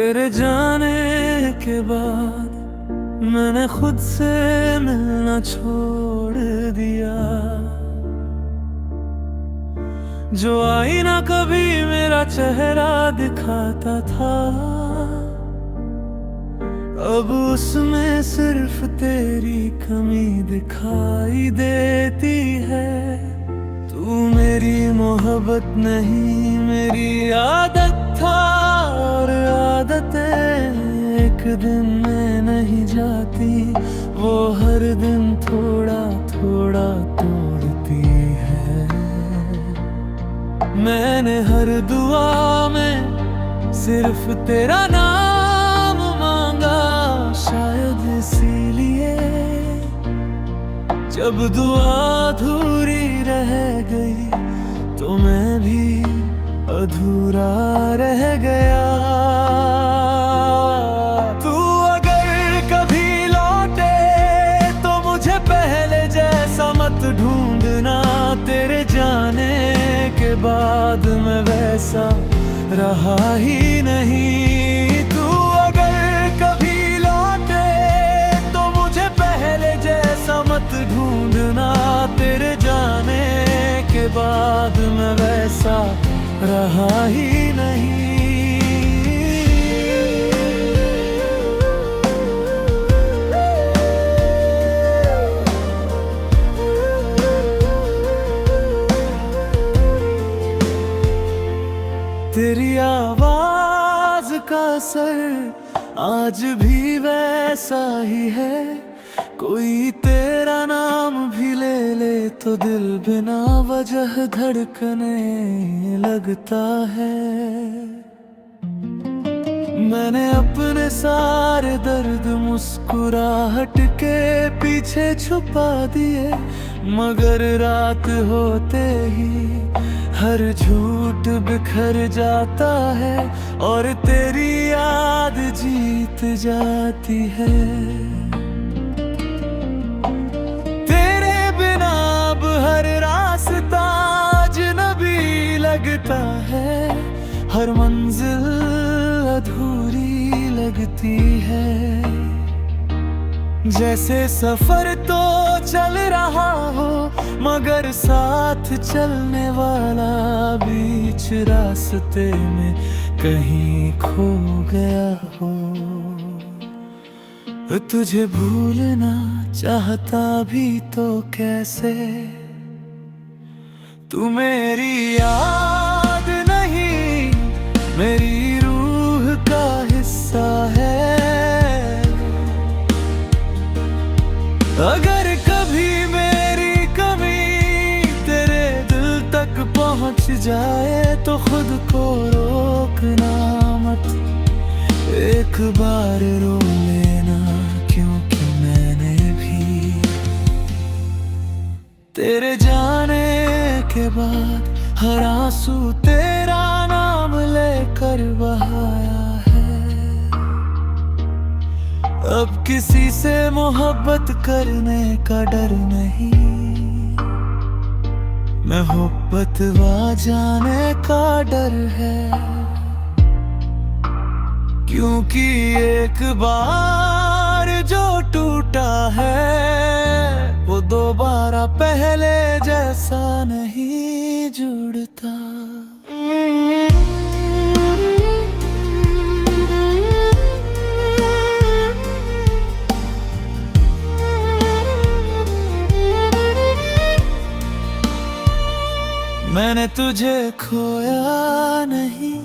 तेरे जाने के बाद मैंने खुद से मिलना छोड़ दिया। जो आईना कभी मेरा चेहरा दिखाता था, अब उसमें सिर्फ तेरी कमी दिखाई देती है। तू मेरी मोहब्बत नहीं, मेरी आदत था, और आदतें एक दिन में नहीं जाती, वो हर दिन थोड़ा थोड़ा तोड़ती है। मैंने हर दुआ में सिर्फ तेरा नाम मांगा, शायद इसीलिए जब दुआ अधूरी रह गई तो मैं भी अधूरा रह गया। तू अगर कभी लौटे तो मुझे पहले जैसा मत ढूंढना, तेरे जाने के बाद मैं वैसा रहा ही नहीं। तू अगर कभी लौटे तो मुझे पहले जैसा मत ढूंढना, तेरे जाने के बाद मैं वैसा रहा ही नहीं। तेरी आवाज का असर आज भी वैसा ही है। कोई तेरा नाम भी ले ले तो दिल बिना वजह धड़कने लगता है। मैंने अपने सारे दर्द मुस्कुराहट के पीछे छुपा दिए, मगर रात होते ही हर झूठ बिखर जाता है और तेरी याद जीत जाती है। तेरे बिना अब हर रास्ता अजनबी लगता है, हर मंजिल अधूरी लगती है। जैसे सफर तो चल रहा हो, मगर साथ चलने वाला बीच रास्ते में कहीं खो गया हो। तुझे भूलना चाहता भी तो कैसे, तू मेरी याद नहीं, मेरी रूह का हिस्सा है। अगर कभी मेरी कमी तेरे दिल तक पहुंच जाए तो खुद को रोकना मत, एक बार रो लेना, क्योंकि मैंने भी तेरे जाने के बाद हर आंसू तेरा नाम लेकर बहाया है। अब किसी से मोहब्बत करने का डर नहीं, मोहब्बत जाने का डर है। क्योंकि एक बार जो टूटा है वो दोबारा पहले जैसा नहीं जुड़ता। मैंने तुझे खोया नहीं,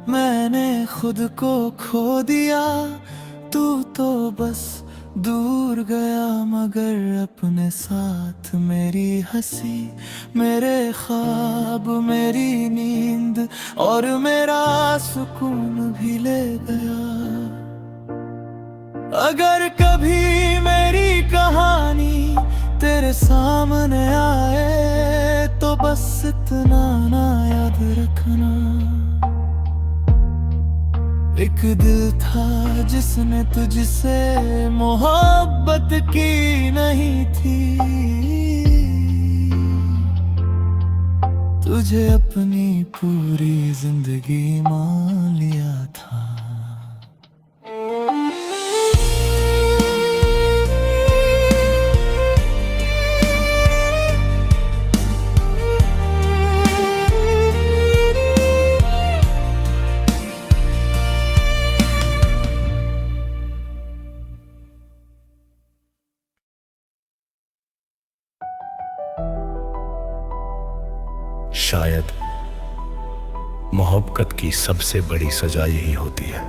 मैंने खुद को खो दिया। तू तो बस दूर गया, मगर अपने साथ मेरी हंसी, मेरे ख्वाब, मेरी नींद और मेरा सुकून भी ले गया। अगर कभी मेरी कहानी तेरे सामने आए तो बस इतना ना याद रखना, एक दिल था जिसने तुझसे मोहब्बत की नहीं थी। तुझे अपनी पूरी जिंदगी मान लिया था। शायद मोहब्बत की सबसे बड़ी सजा यही होती है,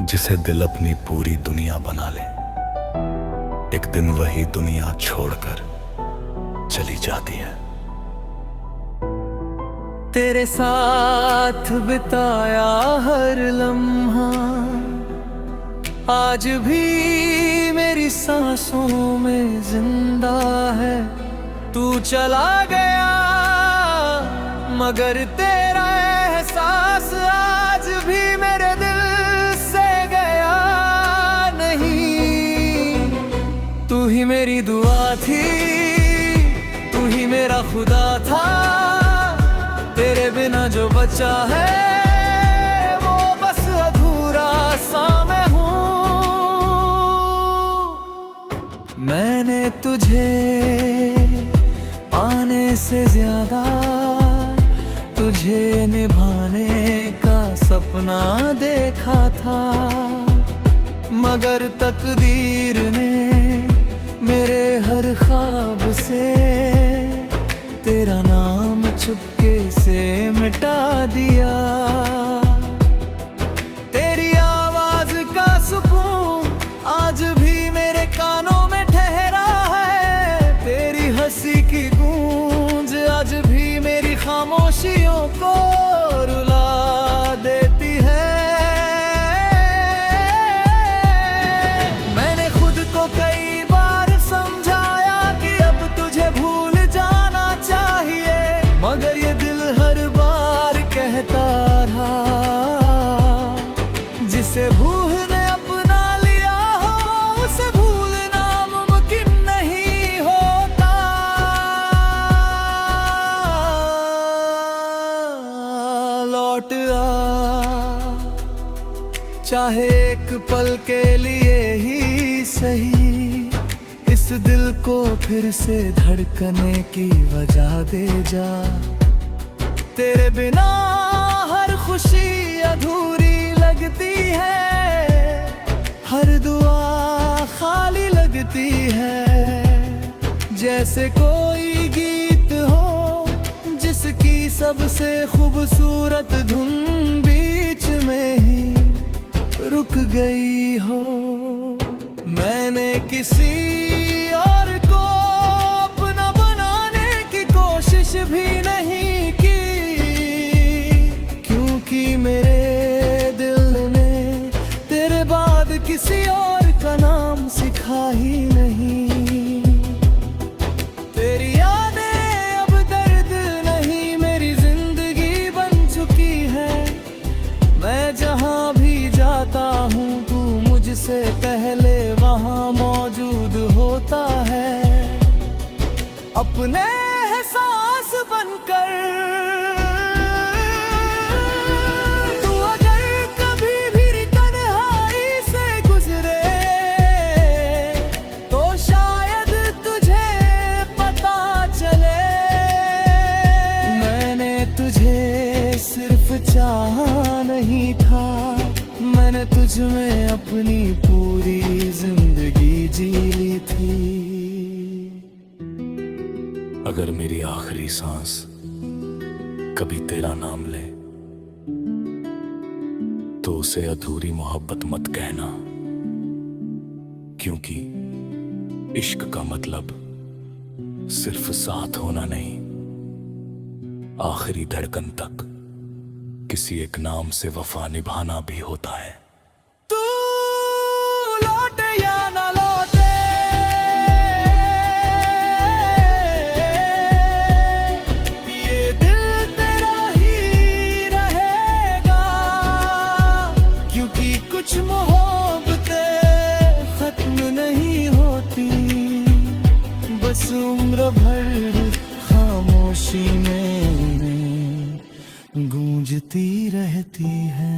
जिसे दिल अपनी पूरी दुनिया बना ले, एक दिन वही दुनिया छोड़कर चली जाती है। तेरे साथ बिताया हर लम्हा आज भी मेरी सांसों में जिंदा है। तू चला गया मगर तेरा एहसास आज भी मेरे दिल से गया नहीं। तू ही मेरी दुआ थी, तू ही मेरा खुदा था। तेरे बिना जो बचा है वो बस अधूरा सा मैं हूँ। मैंने तुझे पाने से ज्यादा तुझे निभाने का सपना देखा था, मगर तकदीर ने मेरे हर ख्वाब से तेरा नाम चुपके से मिटा दिया। तेरी आवाज का सुकून आज भी मेरे कानों में ठहरा है। तेरी हंसी की गूंज आज भी मेरी खामोशियों को रुला देती है। मैंने खुद को कई बार समझाया कि अब तुझे भूल जाना चाहिए, मगर ये दिल हर बार कहता रहा जिसे भूलने अपना लिया हो उसे भूलना मुमकिन नहीं होता। लौट आ चाहे एक पल के लिए ही सही, इस दिल को फिर से धड़कने की वजह दे जा। तेरे बिना हर खुशी अधूरी लगती है, हर दुआ खाली लगती है। जैसे कोई गीत हो जिसकी सबसे खूबसूरत धुन बीच में ही रुक गई हो। मैंने किसी और को अपना बनाने की कोशिश भी नहीं की, क्योंकि मेरे दिल ने तेरे बाद किसी और का नाम सिखा ही नहीं। तेरी यादें अब दर्द नहीं मेरी जिंदगी बन चुकी है। मैं जहां भी जाता हूँ तू मुझसे पहले वहाँ मौजूद होता है। अपने एहसास बनकर तू अगर कभी भी तन्हाई से गुजरे तो शायद तुझे पता चले। मैंने तुझे सिर्फ चाहा नहीं था, मैंने तुझ में अपनी पूरी जिंदगी जी ली थी। अगर मेरी आखिरी सांस कभी तेरा नाम ले तो उसे अधूरी मोहब्बत मत कहना, क्योंकि इश्क का मतलब सिर्फ साथ होना नहीं, आखिरी धड़कन तक किसी एक नाम से वफा निभाना भी होता है। तू लौटे या ना लौटे, ये दिल तेरा ही रहेगा, क्योंकि कुछ मोहब्बतें खत्म नहीं होती, बस उम्र भर खामोशी में गूंजती रहती है।